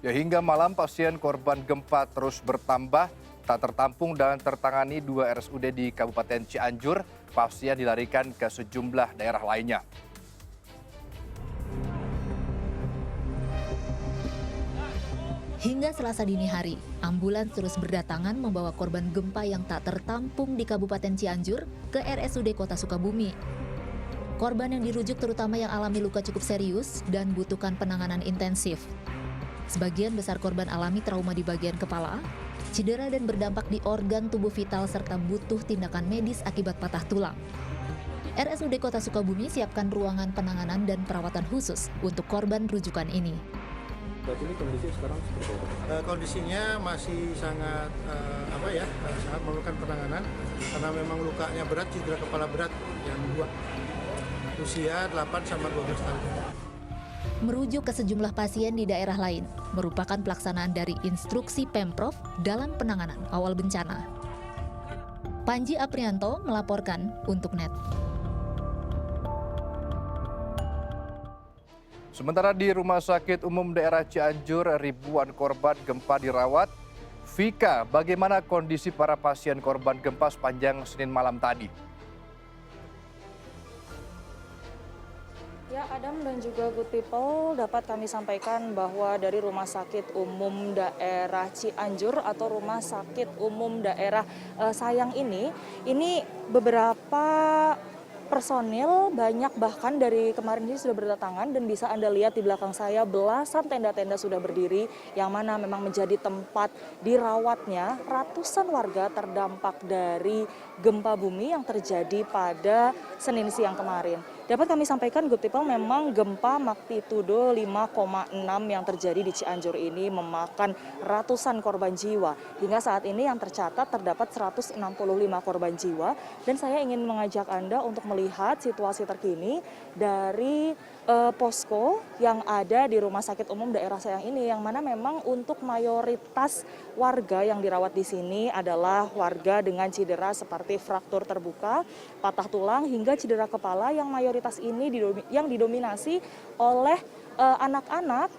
Ya, hingga malam pasien korban gempa terus bertambah, tak tertampung dan tertangani 2 RSUD di Kabupaten Cianjur. Pasien dilarikan ke sejumlah daerah lainnya. Hingga Selasa dini hari, ambulans terus berdatangan membawa korban gempa yang tak tertampung di Kabupaten Cianjur ke RSUD Kota Sukabumi. Korban yang dirujuk terutama yang alami luka cukup serius dan butuhkan penanganan intensif. Sebagian besar korban alami trauma di bagian kepala, cedera dan berdampak di organ tubuh vital serta butuh tindakan medis akibat patah tulang. RSUD Kota Sukabumi siapkan ruangan penanganan dan perawatan khusus untuk korban rujukan ini. Saat ini kondisi sekarang seperti apa? Kondisinya masih sangat sangat memerlukan penanganan karena memang lukanya berat, cedera kepala berat yang 2, usia 8 sama 12 tahun. Merujuk ke sejumlah pasien di daerah lain merupakan pelaksanaan dari instruksi Pemprov dalam penanganan awal bencana. Panji Aprianto melaporkan untuk NET. Sementara di Rumah Sakit Umum Daerah Cianjur, ribuan korban gempa dirawat. Vika, bagaimana kondisi para pasien korban gempa sepanjang Senin malam tadi? Ya, Adam dan juga Good People, dapat kami sampaikan bahwa dari Rumah Sakit Umum Daerah Cianjur atau Rumah Sakit Umum Daerah Sayang ini beberapa personil banyak bahkan dari kemarin ini sudah berdatangan dan bisa Anda lihat di belakang saya belasan tenda-tenda sudah berdiri yang mana memang menjadi tempat dirawatnya ratusan warga terdampak dari gempa bumi yang terjadi pada Senin siang kemarin. Dapat kami sampaikan Good People, memang gempa magnitudo 5,6 yang terjadi di Cianjur ini memakan ratusan korban jiwa. Hingga saat ini yang tercatat terdapat 165 korban jiwa dan saya ingin mengajak Anda untuk melihat situasi terkini dari posko yang ada di Rumah Sakit Umum Daerah Sayang ini, yang mana memang untuk mayoritas warga yang dirawat di sini adalah warga dengan cedera seperti fraktur terbuka, patah tulang hingga cedera kepala yang mayoritas ini yang didominasi oleh anak-anak,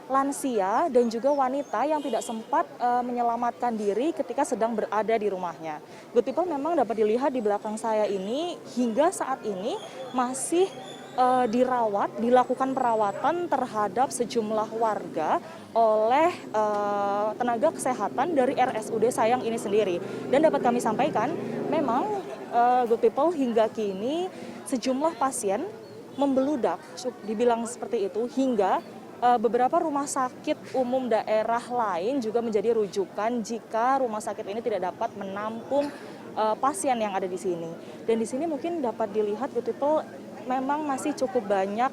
lansia dan juga wanita yang tidak sempat menyelamatkan diri ketika sedang berada di rumahnya. Good People, memang dapat dilihat di belakang saya ini hingga saat ini masih dilakukan perawatan terhadap sejumlah warga oleh tenaga kesehatan dari RSUD Sayang ini sendiri. Dan dapat kami sampaikan, memang Good People, hingga kini sejumlah pasien membeludak, dibilang seperti itu, hingga beberapa rumah sakit umum daerah lain juga menjadi rujukan jika rumah sakit ini tidak dapat menampung pasien yang ada di sini. Dan di sini mungkin dapat dilihat Good People, memang masih cukup banyak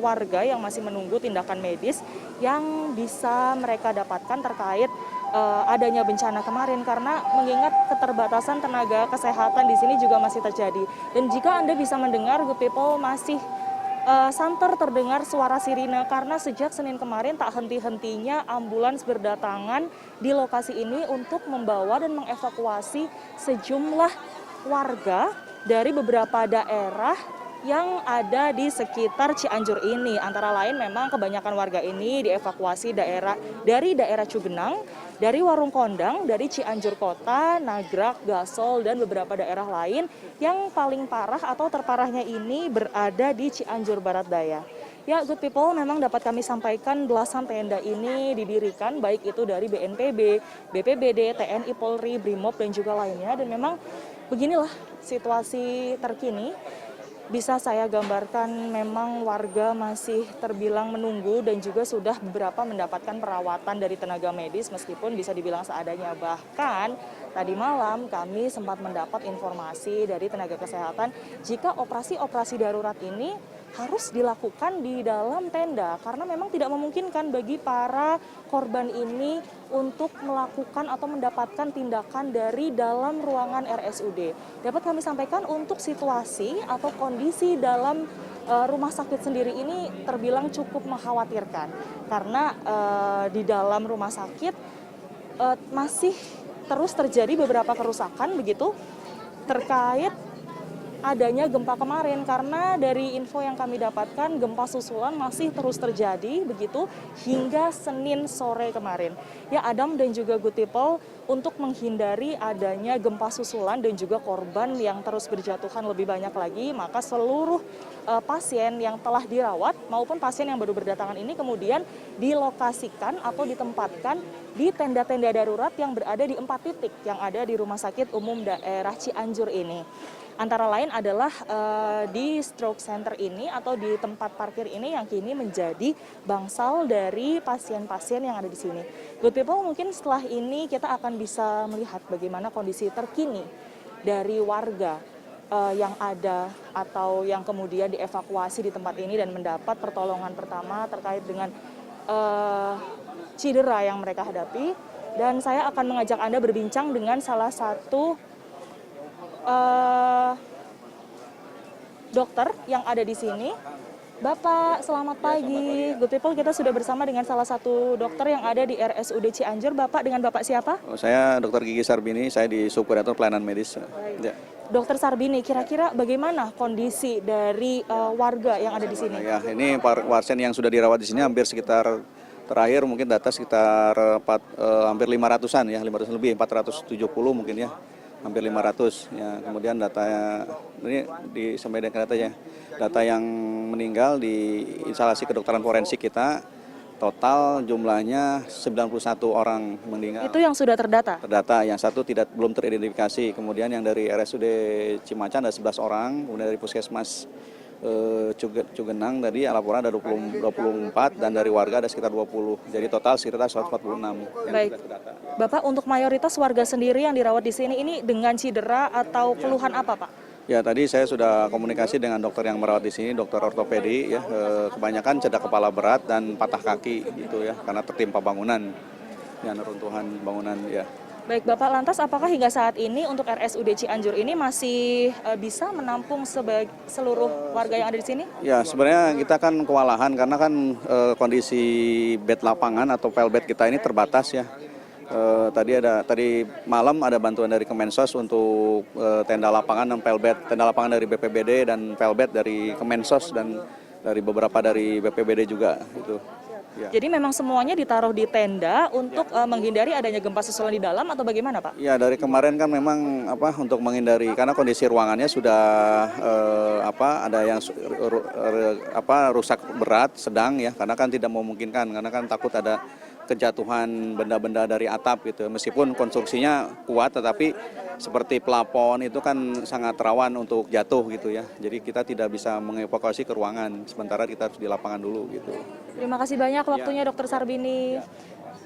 warga yang masih menunggu tindakan medis yang bisa mereka dapatkan terkait adanya bencana kemarin, karena mengingat keterbatasan tenaga kesehatan di sini juga masih terjadi. Dan jika Anda bisa mendengar Good People, masih santer terdengar suara sirine karena sejak Senin kemarin tak henti-hentinya ambulans berdatangan di lokasi ini untuk membawa dan mengevakuasi sejumlah warga dari beberapa daerah yang ada di sekitar Cianjur ini. Antara lain memang kebanyakan warga ini dievakuasi dari daerah Cugenang, dari Warung Kondang, dari Cianjur Kota, Nagrak, Gasol, dan beberapa daerah lain. Yang paling parah atau terparahnya ini berada di Cianjur Barat Daya. Ya, Good People, memang dapat kami sampaikan belasan tenda ini didirikan baik itu dari BNPB, BPBD, TNI, Polri, Brimob, dan juga lainnya. Dan memang beginilah situasi terkini. Bisa saya gambarkan, memang warga masih terbilang menunggu dan juga sudah beberapa mendapatkan perawatan dari tenaga medis meskipun bisa dibilang seadanya. Bahkan tadi malam kami sempat mendapat informasi dari tenaga kesehatan jika operasi-operasi darurat ini harus dilakukan di dalam tenda karena memang tidak memungkinkan bagi para korban ini untuk melakukan atau mendapatkan tindakan dari dalam ruangan RSUD. Dapat kami sampaikan untuk situasi atau kondisi dalam rumah sakit sendiri ini terbilang cukup mengkhawatirkan karena di dalam rumah sakit masih terus terjadi beberapa kerusakan begitu terkait adanya gempa kemarin, karena dari info yang kami dapatkan gempa susulan masih terus terjadi begitu hingga Senin sore kemarin. Ya Adam dan juga good people, untuk menghindari adanya gempa susulan dan juga korban yang terus berjatuhan lebih banyak lagi, maka seluruh pasien yang telah dirawat maupun pasien yang baru berdatangan ini kemudian dilokasikan atau ditempatkan di tenda-tenda darurat yang berada di 4 titik yang ada di Rumah Sakit Umum Daerah Cianjur ini. Antara lain adalah di stroke center ini atau di tempat parkir ini yang kini menjadi bangsal dari pasien-pasien yang ada di sini. Good people, mungkin setelah ini kita akan bisa melihat bagaimana kondisi terkini dari warga yang ada atau yang kemudian dievakuasi di tempat ini dan mendapat pertolongan pertama terkait dengan cedera yang mereka hadapi. Dan saya akan mengajak Anda berbincang dengan salah satu dokter yang ada di sini. Bapak, selamat pagi. Good people, kita sudah bersama dengan salah satu dokter yang ada di RSUD Cianjur. Bapak dengan Bapak siapa? Saya Dr. Gigi Sarbini, saya di Subkoordinator Pelayanan Medis. Ya. Dokter Sarbini, kira-kira bagaimana kondisi dari warga yang ada di sini? Ya, ini pasien yang sudah dirawat di sini hampir sekitar terakhir mungkin data sekitar hampir 500-an ya, 500 lebih, 470 mungkin ya. Hampir 500 ya. Kemudian data ini disampaikan datanya, data yang meninggal di instalasi kedokteran forensik kita total jumlahnya 91 orang meninggal. Itu yang sudah terdata? Terdata, yang satu belum teridentifikasi. Kemudian yang dari RSUD Cimacan ada 11 orang, kemudian dari Puskesmas Cugenang tadi laporan ada 24 dan dari warga ada sekitar 20. Jadi total sekitar 146 yang Baik. sudah terdata. Bapak, untuk mayoritas warga sendiri yang dirawat di sini ini dengan cedera atau keluhan apa, Pak? Ya, tadi saya sudah komunikasi dengan dokter yang merawat di sini, dokter ortopedi ya, kebanyakan cedera kepala berat dan patah kaki gitu ya, karena tertimpa bangunan, ya runtuhan bangunan ya. Baik Bapak, lantas apakah hingga saat ini untuk RSUD Cianjur ini masih bisa menampung seluruh warga yang ada di sini? Ya, sebenarnya kita kan kewalahan karena kan kondisi bed lapangan atau pelbed kita ini terbatas ya. Tadi malam ada bantuan dari Kemensos untuk tenda lapangan dan pelbed, tenda lapangan dari BPBD dan pelbed dari Kemensos dan dari beberapa dari BPBD juga gitu. Ya. Jadi memang semuanya ditaruh di tenda untuk menghindari adanya gempa susulan di dalam atau bagaimana, Pak? Ya, dari kemarin kan memang untuk menghindari karena kondisi ruangannya sudah ada yang rusak berat, sedang ya, karena kan tidak memungkinkan karena kan takut ada kejatuhan benda-benda dari atap gitu. Meskipun konstruksinya kuat tetapi seperti pelafon itu kan sangat rawan untuk jatuh gitu ya. Jadi kita tidak bisa mengevakuasi ke ruangan. Sementara kita harus di lapangan dulu gitu. Terima kasih banyak waktunya Dokter Sarbini.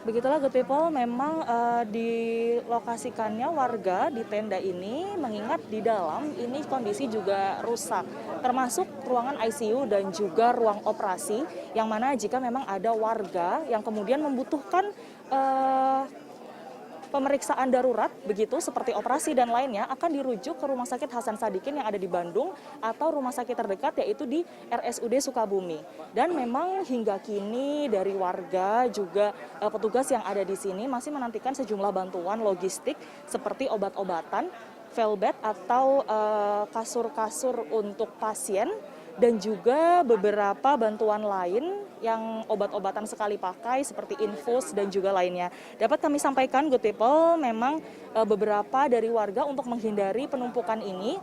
Begitulah good people, memang dilokasikannya warga di tenda ini mengingat di dalam ini kondisi juga rusak. Termasuk ruangan ICU dan juga ruang operasi yang mana jika memang ada warga yang kemudian membutuhkan pemeriksaan darurat begitu seperti operasi dan lainnya akan dirujuk ke Rumah Sakit Hasan Sadikin yang ada di Bandung atau rumah sakit terdekat yaitu di RSUD Sukabumi. Dan memang hingga kini dari warga juga petugas yang ada di sini masih menantikan sejumlah bantuan logistik seperti obat-obatan, velbed atau kasur-kasur untuk pasien dan juga beberapa bantuan lain yang obat-obatan sekali pakai seperti infus dan juga lainnya. Dapat kami sampaikan good people, memang beberapa dari warga untuk menghindari penumpukan ini,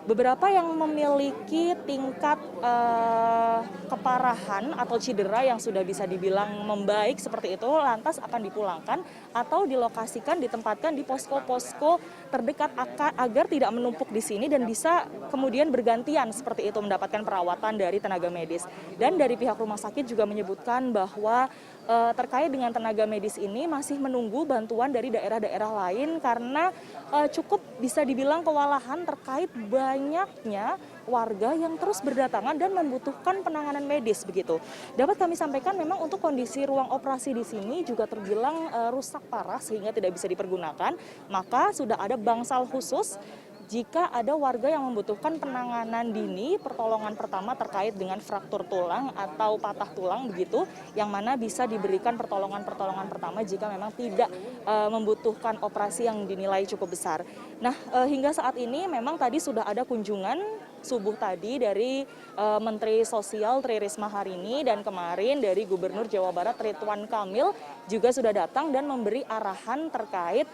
beberapa yang memiliki tingkat keparahan atau cedera yang sudah bisa dibilang membaik seperti itu lantas akan dipulangkan atau dilokasikan, ditempatkan di posko-posko terdekat agar tidak menumpuk di sini dan bisa kemudian bergantian seperti itu mendapatkan perawatan dari tenaga medis. Dan dari pihak rumah sakit juga menyebutkan bahwa terkait dengan tenaga medis ini masih menunggu bantuan dari daerah-daerah lain karena cukup bisa dibilang kewalahan terkait banyaknya warga yang terus berdatangan dan membutuhkan penanganan medis begitu. Dapat kami sampaikan memang untuk kondisi ruang operasi di sini juga terbilang rusak parah sehingga tidak bisa dipergunakan, maka sudah ada bangsal khusus jika ada warga yang membutuhkan penanganan dini, pertolongan pertama terkait dengan fraktur tulang atau patah tulang begitu, yang mana bisa diberikan pertolongan pertama jika memang tidak membutuhkan operasi yang dinilai cukup besar. Nah, hingga saat ini memang tadi sudah ada kunjungan subuh tadi dari Menteri Sosial Tri Risma hari ini, dan kemarin dari Gubernur Jawa Barat Ridwan Kamil juga sudah datang dan memberi arahan terkait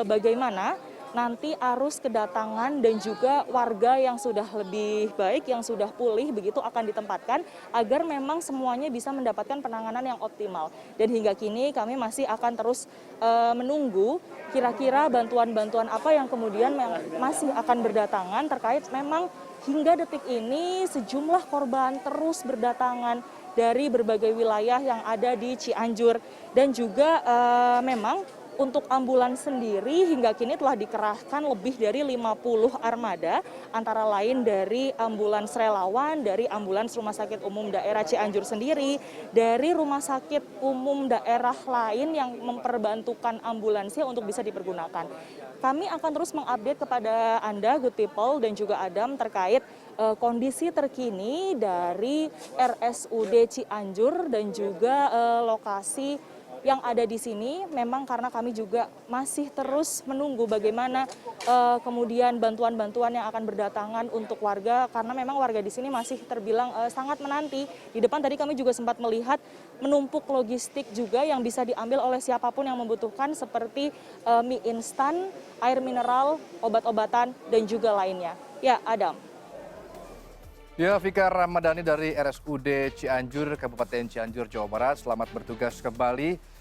bagaimana nanti arus kedatangan dan juga warga yang sudah lebih baik, yang sudah pulih begitu akan ditempatkan agar memang semuanya bisa mendapatkan penanganan yang optimal. Dan hingga kini kami masih akan terus menunggu kira-kira bantuan-bantuan apa yang kemudian masih akan berdatangan, terkait memang hingga detik ini sejumlah korban terus berdatangan dari berbagai wilayah yang ada di Cianjur. Dan juga memang untuk ambulans sendiri hingga kini telah dikerahkan lebih dari 50 armada, antara lain dari ambulans relawan, dari ambulans Rumah Sakit Umum Daerah Cianjur sendiri, dari rumah sakit umum daerah lain yang memperbantukan ambulansnya untuk bisa dipergunakan. Kami akan terus mengupdate kepada Anda, Good People, dan juga Adam terkait kondisi terkini dari RSUD Cianjur dan juga lokasi yang ada di sini. Memang karena kami juga masih terus menunggu bagaimana kemudian bantuan-bantuan yang akan berdatangan untuk warga, karena memang warga di sini masih terbilang sangat menanti. Di depan tadi kami juga sempat melihat menumpuk logistik juga yang bisa diambil oleh siapapun yang membutuhkan, seperti mie instan, air mineral, obat-obatan, dan juga lainnya. Ya, Adam. Ya, Vika Ramadhani dari RSUD Cianjur, Kabupaten Cianjur, Jawa Barat. Selamat bertugas kembali.